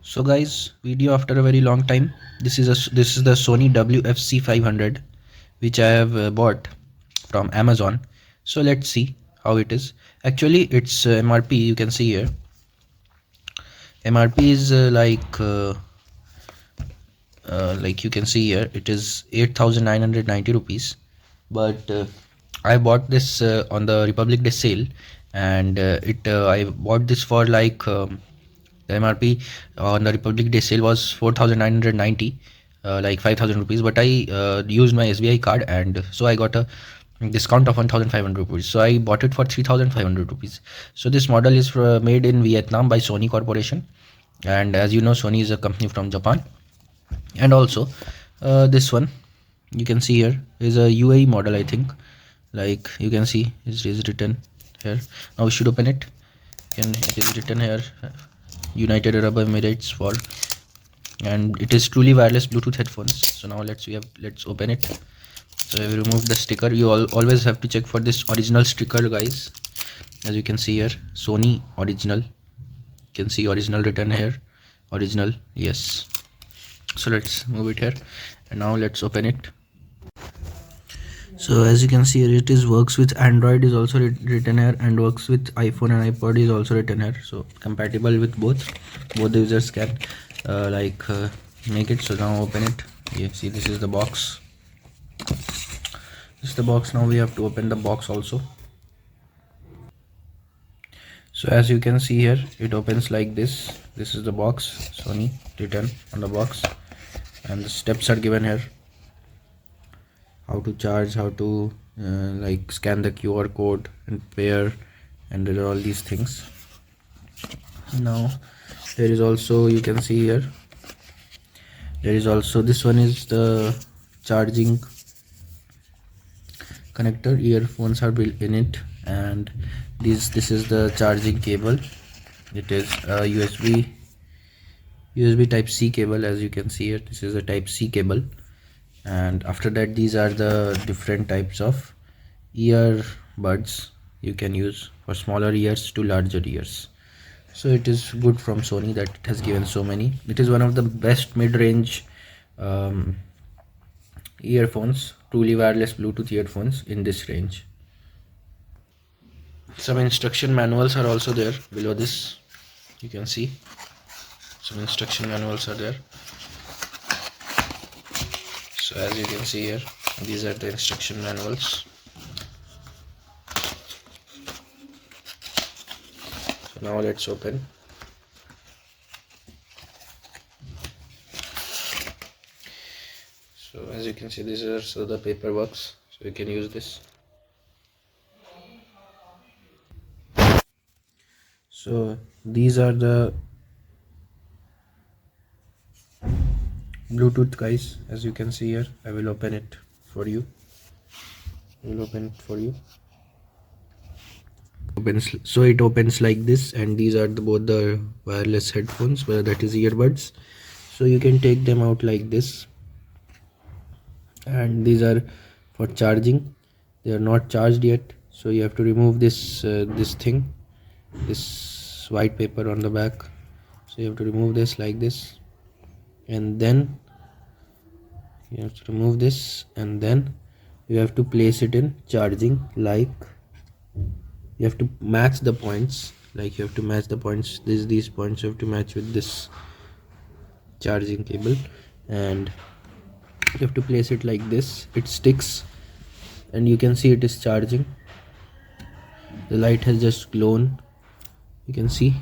So guys, video after a very long time. This is the Sony WF-C500 which I have bought from Amazon. So let's see how it is. Actually, its MRP you can see here. MRP is like you can see here, it is 8,990 rupees. But I bought this on the Republic Day sale, and I bought this for the MRP on the Republic Day sale was 4,990, like 5,000 rupees. But I used my SBI card, and so I got a discount of 1,500 rupees. So I bought it for 3,500 rupees. So this model is made in Vietnam by Sony Corporation, and as you know, Sony is a company from Japan. And also, this one you can see here is a UAE model, I think. Like you can see, it is written here. Now we should open it. And it is written here, United Arab Emirates for, and it is truly wireless Bluetooth headphones. So now let's open it. So I will remove the sticker. You always have to check for this original sticker, guys. As you can see here, Sony original. You can see original written here, original, yes. So let's move it here, and now let's open it. So as you can see here, it is works with Android is also written here, and works with iPhone and iPod is also written here. So compatible with both the users can make it. So now open it. You see, this is the box. This is the box. Now we have to open the box also. So as you can see here, it opens like this. This is the box, Sony written on the box, and the steps are given here. How to charge, how to scan the QR code and pair, and there are all these things. Now there is also, you can see here, there is also, this one is the charging connector. Earphones are built in it, and this is the charging cable. It is a USB type C cable. As you can see here, this is a type C cable. And after that, these are the different types of earbuds you can use for smaller ears to larger ears. So it is good from Sony that it has given so many. It is one of the best mid-range earphones, truly wireless Bluetooth earphones in this range. Some instruction manuals are also there below this. You can see some instruction manuals are there. So as you can see here, these are the instruction manuals. So now let's open. So as you can see, these are so the paperworks, so you can use this. So these are the Bluetooth, guys. As you can see here, I will open it for you. So it opens like this, and these are both the wireless headphones, that is earbuds. So you can take them out like this, and these are for charging. They are not charged yet, so you have to remove this thing, this white paper on the back. So you have to remove this like this, and then you have to remove this, and then you have to place it in charging. Like you have to match the points, like you have to match the points, these points you have to match with this charging cable, and you have to place it like this. It sticks, and you can see it is charging. The light has just glowed, you can see,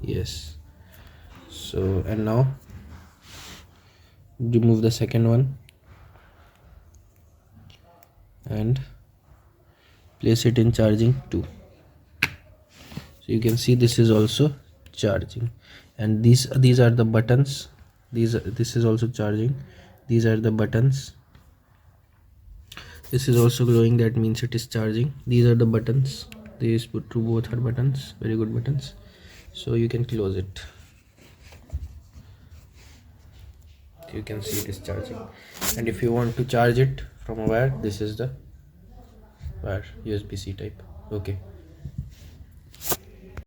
yes. So, and now remove the second one and place it in charging too. So you can see this is also charging, and these are the buttons. This is also charging. These are the buttons. This is also glowing, that means it is charging. These are the buttons. These two both are buttons, very good buttons. So you can close it. You can see it is charging. And if you want to charge it from a wire, this is the wire, USB-C type. Okay.